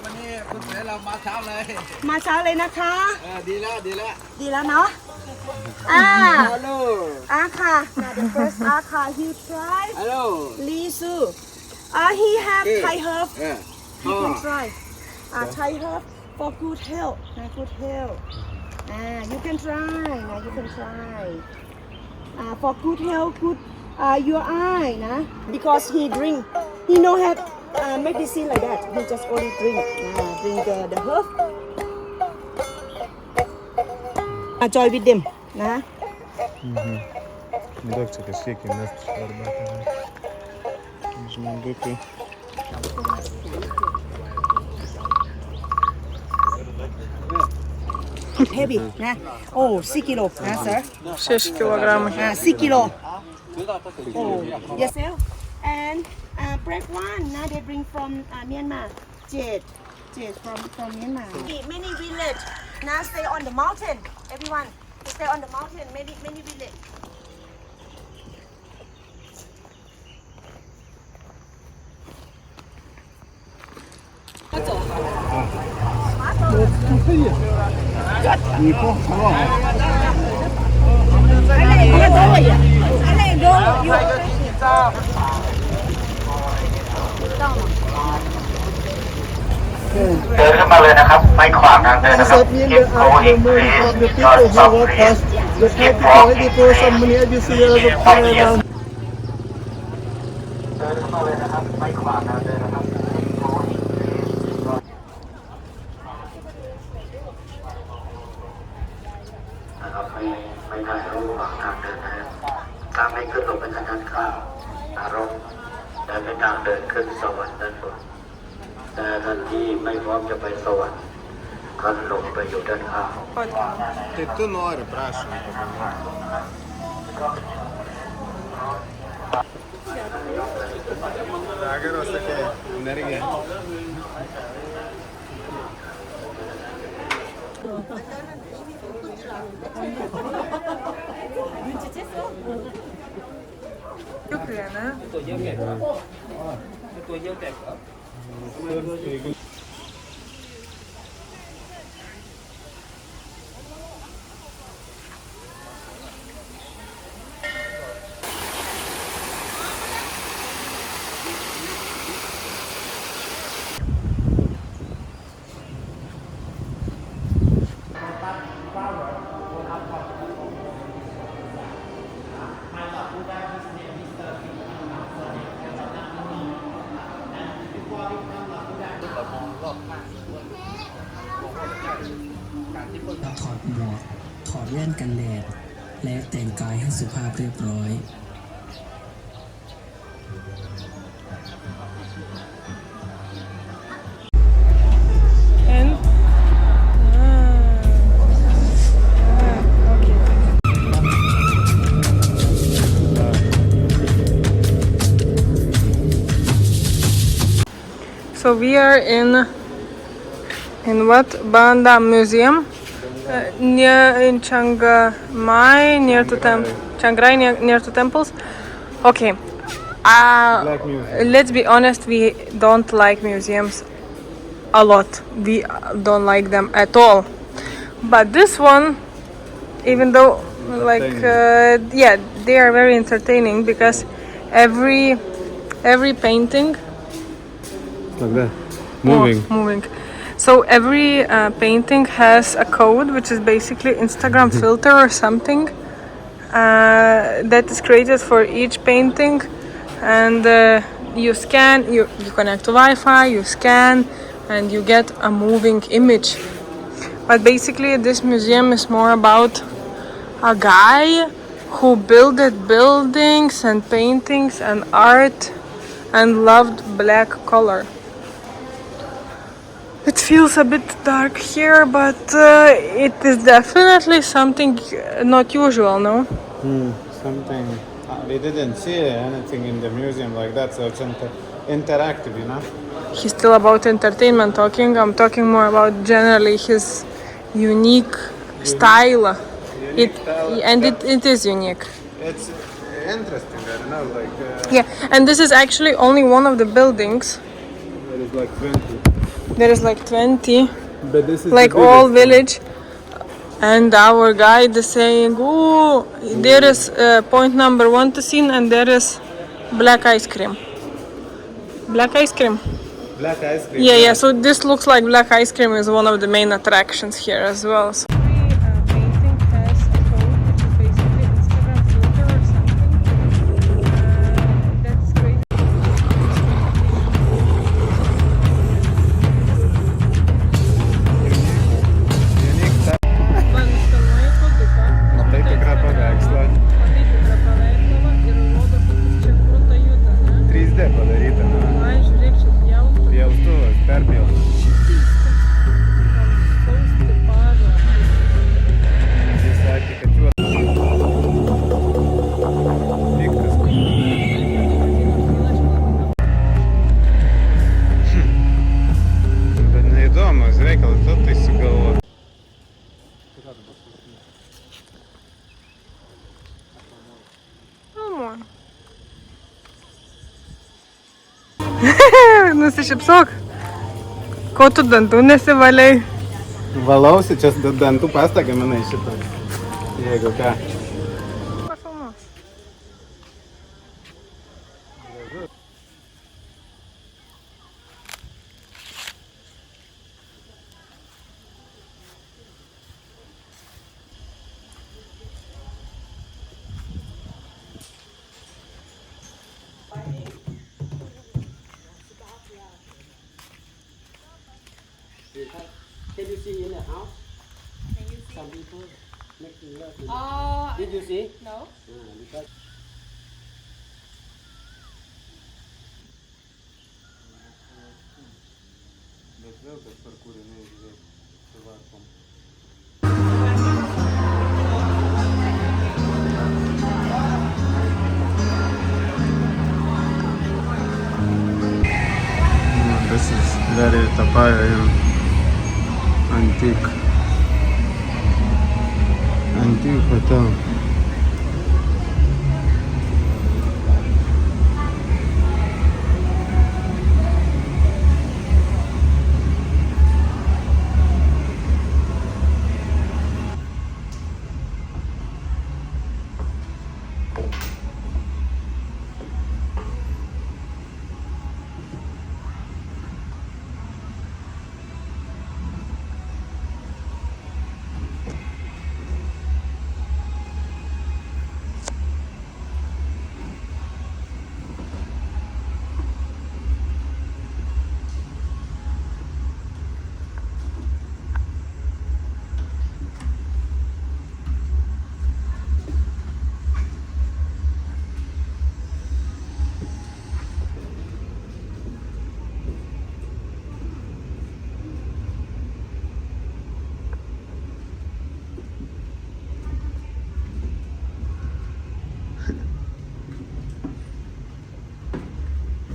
วันนี้คุณเสือเรามาเช้าเลย มาเช้าเลยนะคะ ดีแล้วดีแล้ว ดีแล้วเนาะฮัลโหล ค่ะ now the first he try ฮัลโหล Lisu he have Thai herb you can try Thai herb for good health good health you can try you can try for good health good your eye นะ because he drink he no have medicine like that he just only drink the herb enjoy with them นะ Докторка, скільки нас барбати. Візьмемо боку. heavy นะ 6 กิโลนะ sir 6 кілограми. 6 กิโล yes sir and bread one now they bring from Myanmar เจ็ด from Myanmar many village now stay on the mountain everyone stay on the mountain many villageเดินขึ้นมาเลยนะครับไม่ขวางทางเดินนะครับ Keep going please don't stop please Keep walking please Keep walking เดินขึ้นมาเลยนะครับไม่ขวางทางเดินนะครับ Keep going please นะครับไม่ถ่ายรูประหว่างทางเดินนะครับถ้าไม่ขึ้นลงไปทางด้านข้างอารมณ์เดินไปทางเดินขึ้นสวรรค์ด้านบนแต่ท่านที่ไม่พร้อมจะไปสวรรค์ก็ลงไปอยู่ด้านข้าง Ти ту нори, прашу. Ага, раз таке енергія.ถอดหมวกถอดแว่นกันแดดและแต่งกายให้สุภาพเรียบร้อย And so we are in what? Banda Museum near in Chiang Mai near to Chiang Rai near to temples. Okay. Let's be honest, we don't like museums a lot. We don't like them at all. But this one, even though they are very entertaining because every painting Like that. Moving. moving. So every painting has a code, which is basically Instagram filter or something that is created for each painting, and you scan, you connect to Wi-Fi, you scan, and you get a moving image. But basically, this museum is more about a guy who built buildings and paintings and art and loved black color. It feels a bit dark here, but it is definitely something not usual, no? Something. We didn't see anything in the museum like that, so it's interactive, you know? He's still about entertainment talking. I'm talking more about generally his unique style. It is unique. It's interesting, I don't know, like... Yeah, and this is actually only one of the buildings. There is like 20. There is like 20, But this is like the all biggest village. And our guide is saying, oh, there is point number 1 to see, and there is black ice cream. Black ice cream. one. Black ice cream. Yeah. So this looks like black ice cream is one of the main attractions here as well. So every painting has a code, which is basically Instagram filter or something. That's great. Unique stuff. Man skanuoja koduką. Na tai tikrą paveikslą. Matai tikrą paveikslą ir rodo, kaip jis čia kruta juda, ne? 3D padaryta. Na. Ai, žiūrėk, čia pjaustuvas. Pjaustuvas, perpjaustas. Spausti pažą. Jis sakė, kad juos piktas. Bet neįdomus reikalas, tu tai sugalvo. Nusišypsok. Ko tu dantų nesivaliai? Valausi, čia dantų pastą gaminai šitą. Jeigu ką. Pafilmuos. Can you see in the house? Some people making love. Did you see? No. Because Bet vėl tas parkūriniai, žiūrėk, su varpom. This is very Tapaya antique hotel.